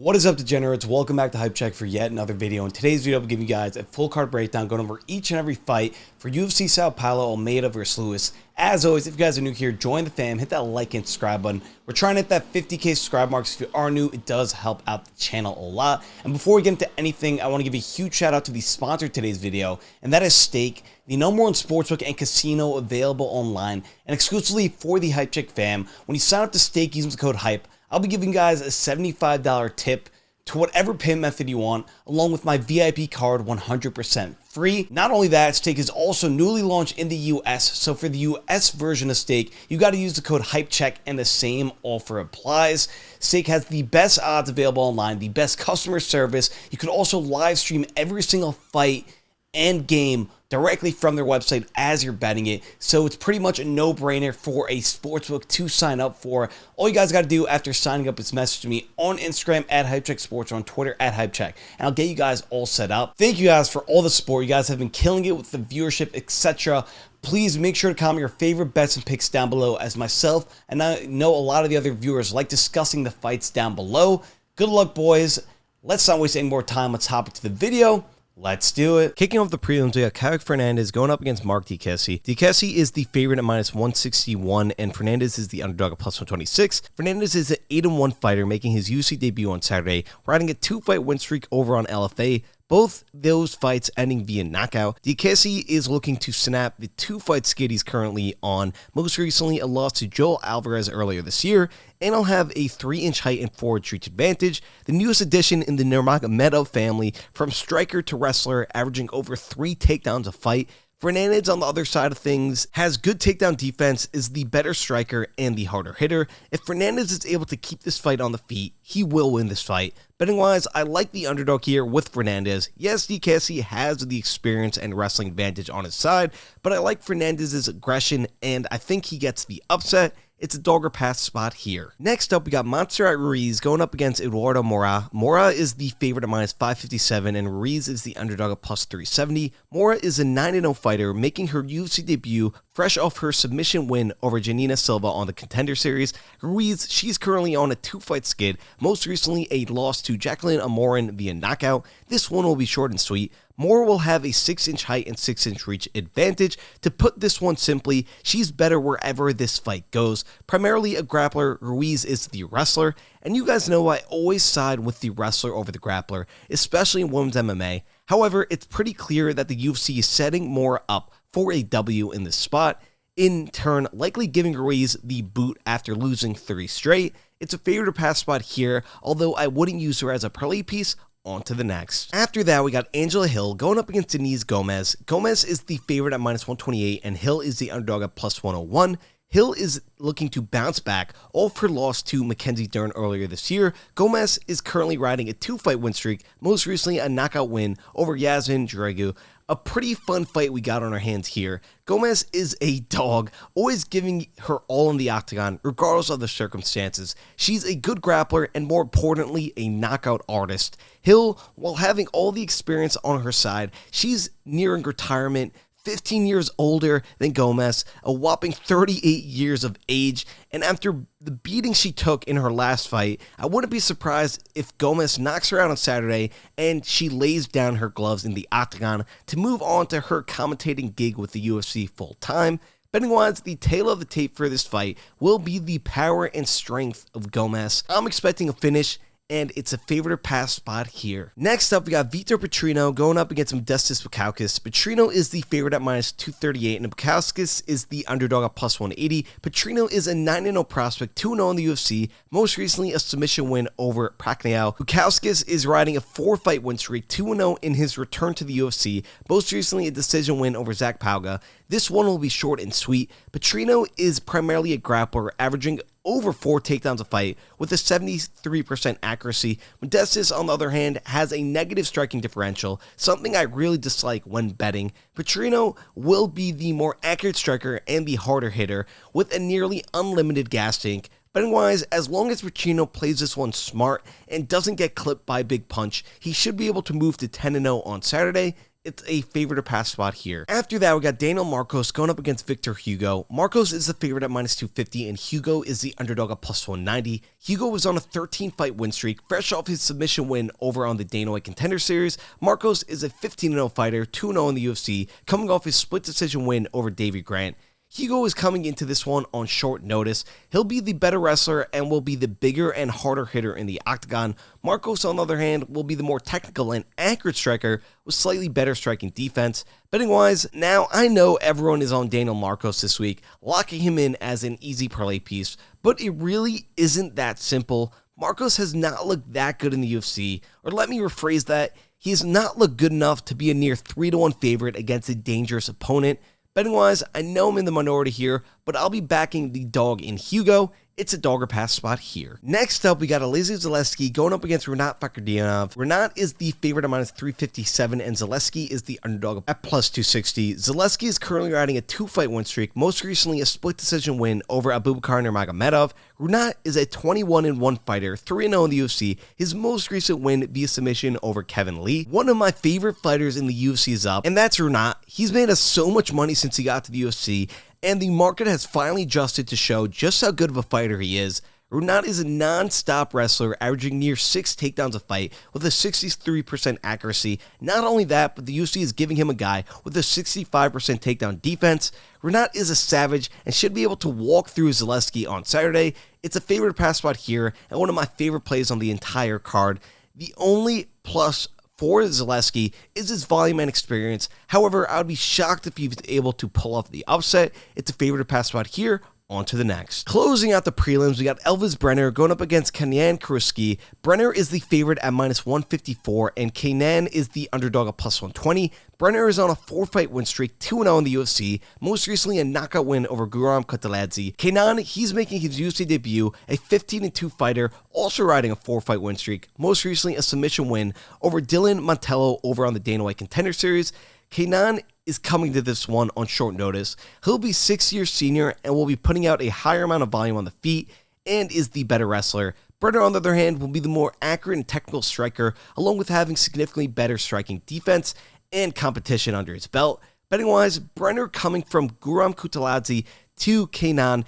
What is up, degenerates? Welcome back to HypeCheck for yet another video. In today's video, I'll be giving you guys a full card breakdown going over each and every fight for UFC Sao Paulo, Almeida versus Ruiz. As always, if you guys are new here, join the fam, hit that like and subscribe button. We're trying to hit that 50k subscribe mark, so if you are new, it does help out the channel a lot. And before we get into anything, I want to give a huge shout out to the sponsor of today's video, and that is Stake, the #1 sportsbook and casino available online and exclusively for the HypeCheck fam. When you sign up to Stake using the code HYPE, I'll be giving you guys a $75 tip to whatever payment method you want, along with my VIP card 100% free. Not only that, Stake is also newly launched in the US, so for the US version of Stake, you got to use the code HypeCheck and the same offer applies. Stake has the best odds available online, the best customer service. You can also live stream every single fight and game directly from their website as you're betting it, so it's pretty much a no-brainer for a sportsbook to sign up for. All you guys got to do after signing up is message me on Instagram at HypeCheckSports or on Twitter at HypeCheck, and I'll get you guys all set up. Thank you guys for all the support. You guys have been killing it with the viewership, etc. Please make sure to comment your favorite bets and picks down below, as myself and I know a lot of the other viewers like discussing the fights down below. Good luck, boys. Let's not waste any more time. Let's hop into the video. Let's do it. Kicking off the prelims, we got Kaue Fernandes going up against Marc Diakiese. Diakiese is the favorite at -161, and Fernandes is the underdog at +126. Fernandes is an 8-1 fighter, making his UFC debut on Saturday, riding a 2-fight win streak over on LFA. Both those fights ending via knockout. Diakiese is looking to snap the 2-fight skid he's currently on, most recently a loss to Joel Alvarez earlier this year, and he'll have a 3-inch height and forward reach advantage, the newest addition in the Nurmagomedov family, from striker to wrestler, averaging over 3 takedowns a fight. Fernandes, on the other side of things, has good takedown defense, is the better striker and the harder hitter. If Fernandes is able to keep this fight on the feet, he will win this fight. Betting-wise, I like the underdog here with Fernandes. Yes, Diakiese has the experience and wrestling advantage on his side, but I like Fernandes' aggression, and I think he gets the upset. It's a dog or pass spot here. Next up, we got Montserrat Ruiz going up against Eduarda Moura. Moura is the favorite at -557, and Ruiz is the underdog at +370. Moura is a 9-0 fighter, making her UFC debut fresh off her submission win over Janina Silva on the Contender Series. Ruiz, she's currently on a 2-fight skid, most recently a loss to Jacqueline Amorin via knockout. This one will be short and sweet. Moura will have a 6-inch height and 6-inch reach advantage. To put this one simply, she's better wherever this fight goes. Primarily a grappler, Ruiz is the wrestler, and you guys know I always side with the wrestler over the grappler, especially in women's MMA. However, it's pretty clear that the UFC is setting Moura up for a W in this spot, in turn likely giving Ruiz the boot after losing 3 straight. It's a favorite to pass spot here, although I wouldn't use her as a parlay piece. On to the next. After that, we got Angela Hill going up against Denise Gomes. Gomes is the favorite at -128, and Hill is the underdog at +101. Hill is looking to bounce back off her loss to Mackenzie Dern earlier this year. Gomes is currently riding a 2-fight win streak, most recently a knockout win over Yasmin Dragu. A pretty fun fight we got on our hands here. Gomes is a dog, always giving her all in the octagon, regardless of the circumstances. She's a good grappler and, more importantly, a knockout artist. Hill, while having all the experience on her side, she's nearing retirement, 15 years older than Gomes, a whopping 38 years of age, and after the beating she took in her last fight, I wouldn't be surprised if Gomes knocks her out on Saturday and she lays down her gloves in the octagon to move on to her commentating gig with the UFC full-time. Betting-wise, the tail of the tape for this fight will be the power and strength of Gomes. I'm expecting a finish, and it's a favorite pass spot here. Next up, we got Vitor Petrino going up against Modestas Bukauskas. Petrino is the favorite at -238, and Bukauskas is the underdog at +180. Petrino is a 9-0 prospect, 2-0 in the UFC, most recently a submission win over Fakhretdinov. Bukauskas is riding a 4-fight win streak, 2-0 in his return to the UFC, most recently a decision win over Zach Pauga. This one will be short and sweet. Petrino is primarily a grappler, averaging over 4 takedowns a fight with a 73% accuracy. Modestas, on the other hand, has a negative striking differential, something I really dislike when betting. Petrino will be the more accurate striker and the harder hitter with a nearly unlimited gas tank. Betting-wise, as long as Petrino plays this one smart and doesn't get clipped by a big punch, he should be able to move to 10-0 on Saturday. it's a favorite to pass spot here. After that, we got Daniel Marcos going up against Victor Hugo. Marcos is the favorite at -250, and Hugo is the underdog at +190. Hugo was on a 13-fight win streak, fresh off his submission win over on the Dana White Contender Series. Marcos is a 15-0 fighter, 2-0 in the UFC, coming off his split decision win over Davey Grant. Hugo is coming into this one on short notice. He'll be the better wrestler and will be the bigger and harder hitter in the octagon. Marcos, on the other hand, will be the more technical and accurate striker with slightly better striking defense. Betting-wise, now I know everyone is on Daniel Marcos this week, locking him in as an easy parlay piece, but it really isn't that simple. Marcos has not looked that good in the UFC, or let me rephrase that, he has not looked good enough to be a near 3-1 favorite against a dangerous opponent. Betting-wise, I know I'm in the minority here, but I'll be backing the dog in Hugo. It's a dog or pass spot here. Next up, we got Elizeu Zaleski going up against Rinat Fakhretdinov. Rinat is the favorite at -357, and Zaleski is the underdog at +260. Zaleski is currently riding a 2-fight win streak, most recently a split decision win over Abubakar Nurmagomedov. Rinat is a 21-1 fighter, 3-0 in the UFC. His most recent win via submission over Kevin Lee. One of my favorite fighters in the UFC is up, and that's Rinat. He's made us so much money since he got to the UFC, and the market has finally adjusted to show just how good of a fighter he is. Rinat is a non-stop wrestler, averaging near 6 takedowns a fight with a 63% accuracy. Not only that, but the UFC is giving him a guy with a 65% takedown defense. Rinat is a savage and should be able to walk through Zaleski on Saturday. It's a favorite pass spot here and one of my favorite plays on the entire card. The only plus for Zaleski is his volume and experience. However, I would be shocked if he was able to pull off the upset. It's a favorite to pass spot here. On to the next. Closing out the prelims, we got Elves Brenner going up against Kaynan Kruschewsky. Brenner is the favorite at -154, and Kaynan is the underdog at +120. Brenner is on a 4-fight win streak, 2-0 in the UFC, most recently a knockout win over Guram Kutaladze. Kaynan, he's making his UFC debut, a 15-2 fighter, also riding a 4-fight win streak, most recently a submission win over Dylan Montello over on the Dana White Contender Series. Kaynan is coming to this one on short notice. He'll be 6 years senior and will be putting out a higher amount of volume on the feet and is the better wrestler. Brenner, on the other hand, will be the more accurate and technical striker, along with having significantly better striking defense and competition under his belt. Betting-wise, Brenner coming from Guram Kutaladze to Kaynan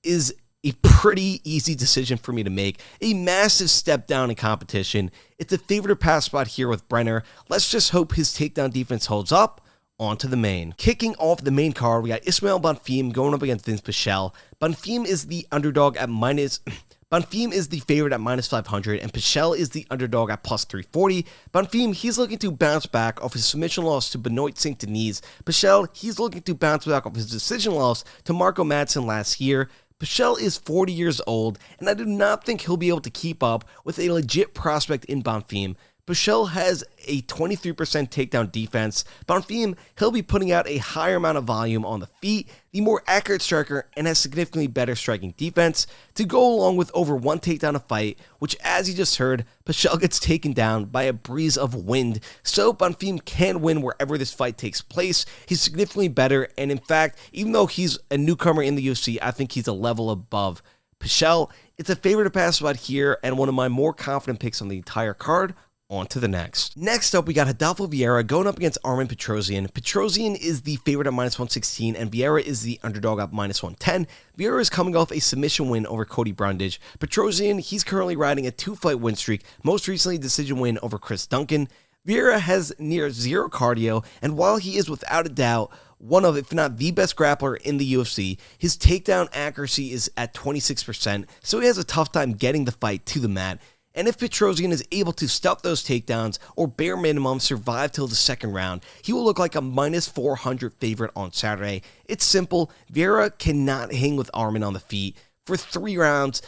is a pretty easy decision for me to make. A massive step down in competition. It's a favorite pass spot here with Brenner. Let's just hope his takedown defense holds up. On to the main. Kicking off the main card, we got Ismael Bonfim going up against Vinc Pichel. Bonfim is the underdog at Bonfim is the favorite at -500, and Pichel is the underdog at +340. Bonfim, he's looking to bounce back off his submission loss to Benoit St. Denis. Pichel, he's looking to bounce back off his decision loss to Marco Madsen last year. Pichel is 40 years old, and I do not think he'll be able to keep up with a legit prospect in Bonfim. Pichel has a 23% takedown defense. Bonfim, he'll be putting out a higher amount of volume on the feet, the more accurate striker, and has significantly better striking defense to go along with over 1 takedown a fight, which, as you just heard, Pichel gets taken down by a breeze of wind. So Bonfim can win wherever this fight takes place. He's significantly better, and in fact, even though he's a newcomer in the UFC, I think he's a level above Pichel. It's a favorite to pass spot here, and one of my more confident picks on the entire card. On to the next. Next up, we got Rodolfo Vieira going up against Armen Petrosian. Petrosian is the favorite at -116, and Vieira is the underdog at -110. Vieira is coming off a submission win over Cody Brundage. Petrosian, he's currently riding a 2-fight win streak, most recently a decision win over Chris Duncan. Vieira has near zero cardio, and while he is without a doubt one of, if not the best grappler in the UFC, his takedown accuracy is at 26%, so he has a tough time getting the fight to the mat. And if Petrosian is able to stop those takedowns or bare minimum survive till the second round, he will look like a -400 favorite on Saturday. It's simple. Vieira cannot hang with Armen on the feet. For 3 rounds,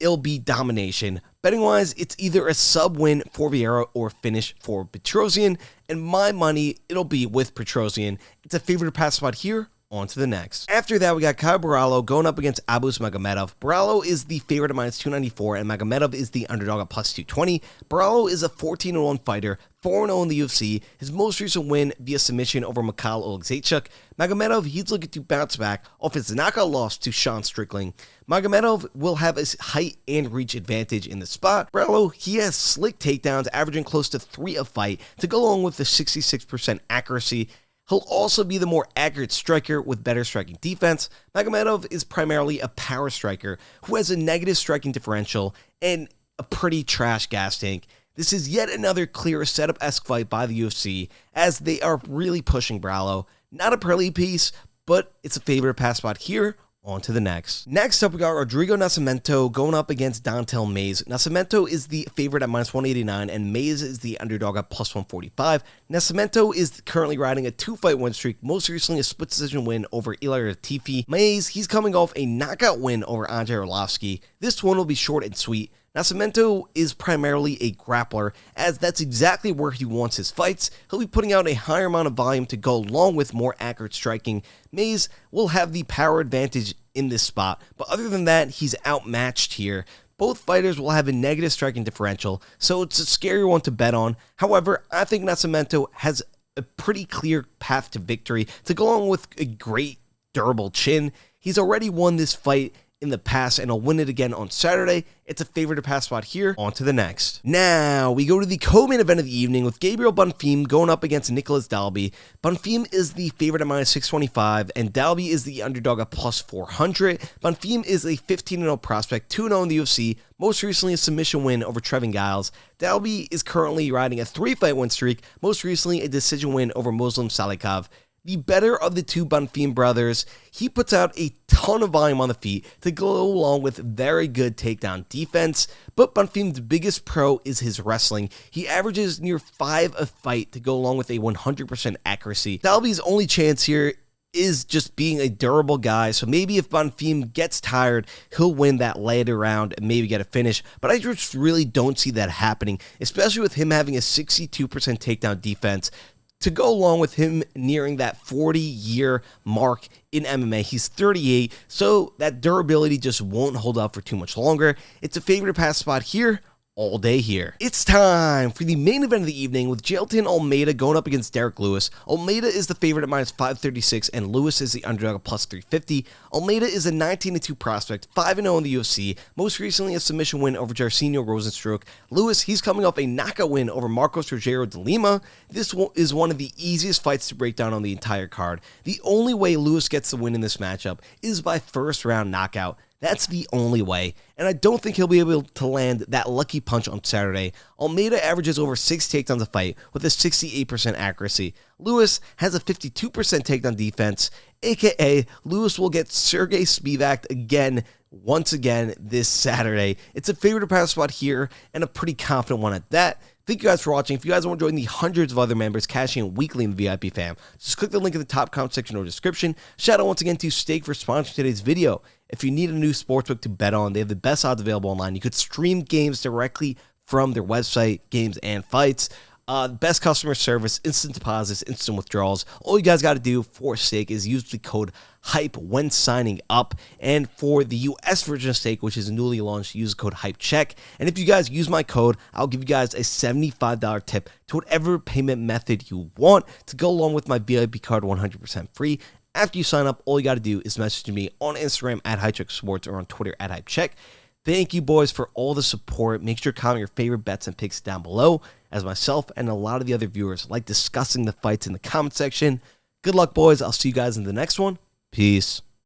it'll be domination. Betting-wise, it's either a sub-win for Vieira or finish for Petrosian. And my money, it'll be with Petrosian. It's a favorite pass spot here. On to the next. After that, we got Kaue going up against Abus Magomedov. Baralo is the favorite at -294, and Magomedov is the underdog at +220. Baralo is a 14-1 fighter, 4-0 in the UFC. His most recent win via submission over Mikhail Oleszejczuk. Magomedov, he's looking to bounce back off his knockout loss to Sean Strickland. Magomedov will have his height and reach advantage in the spot. Baralo, he has slick takedowns, averaging close to 3 a fight, to go along with the 66% accuracy. He'll also be the more accurate striker with better striking defense. Magomedov is primarily a power striker who has a negative striking differential and a pretty trash gas tank. This is yet another clear setup-esque fight by the UFC, as they are really pushing Baralo. Not a pearly piece, but it's a favorite pass spot here. On to the next. Next up, we got Rodrigo Nascimento going up against Dontel Mayes. Nascimento is the favorite at -189, and Mayes is the underdog at +145. Nascimento is currently riding a 2-fight win streak, most recently a split decision win over Ilir Latifi. Mayes, he's coming off a knockout win over Andrei Arlovski. This one will be short and sweet. Nascimento is primarily a grappler, as that's exactly where he wants his fights. He'll be putting out a higher amount of volume to go along with more accurate striking. Mayes will have the power advantage in this spot, but other than that, he's outmatched here. Both fighters will have a negative striking differential, so it's a scary one to bet on. However, I think Nascimento has a pretty clear path to victory to go along with a great durable chin. He's already won this fight in the past, and I'll win it again on Saturday. It's a favorite to pass spot here. On to the next. Now, we go to the co-main event of the evening with Gabriel Bonfim going up against Nicolas Dalby. Bonfim is the favorite at -625, and Dalby is the underdog at +400. Bonfim is a 15-0 prospect, 2-0 in the UFC, most recently a submission win over Trevin Giles. Dalby is currently riding a 3-fight win streak, most recently a decision win over Muslim Salikov. The better of the two Bonfim brothers, he puts out a ton of volume on the feet to go along with very good takedown defense, but Bonfim's biggest pro is his wrestling. He averages near 5 a fight to go along with a 100% accuracy. Dalby's only chance here is just being a durable guy, so maybe if Bonfim gets tired, he'll win that later round and maybe get a finish, but I just really don't see that happening, especially with him having a 62% takedown defense. To go along with him nearing that 40-year mark in MMA, he's 38, so that durability just won't hold up for too much longer. It's a favorite pass spot here. All day here. It's time for the main event of the evening with Jailton Almeida going up against Derek Lewis. Almeida is the favorite at -536 and Lewis is the underdog at +350. Almeida is a 19-2 prospect, 5-0 in the UFC, most recently a submission win over Jairzinho Rozenstruik. Lewis, he's coming off a knockout win over Marcos Rogério de Lima. This is one of the easiest fights to break down on the entire card. The only way Lewis gets the win in this matchup is by first round knockout. That's the only way, and I don't think he'll be able to land that lucky punch on Saturday. Almeida averages over 6 takedowns a fight with a 68% accuracy. Lewis has a 52% takedown defense, aka Lewis will get Sergey Spivak once again this Saturday. It's a favorite pass spot here, and a pretty confident one at that. Thank you guys for watching. If you guys want to join the hundreds of other members cashing in weekly in the VIP fam, just click the link in the top comment section or description. Shout out once again to Stake for sponsoring today's video. If you need a new sportsbook to bet on, they have the best odds available online. You could stream games directly from their website, games and fights. Best customer service, instant deposits, instant withdrawals. All you guys got to do for Stake is use the code HYPE when signing up. And for the US version of Stake, which is newly launched, use the code HypeCheck. And if you guys use my code, I'll give you guys a $75 tip to whatever payment method you want to go along with my VIP card 100% free. After you sign up, all you got to do is message me on Instagram at HypeCheck Sports or on Twitter at HypeCheck. Thank you, boys, for all the support. Make sure to comment your favorite bets and picks down below, as myself and a lot of the other viewers like discussing the fights in the comment section. Good luck, boys. I'll see you guys in the next one. Peace.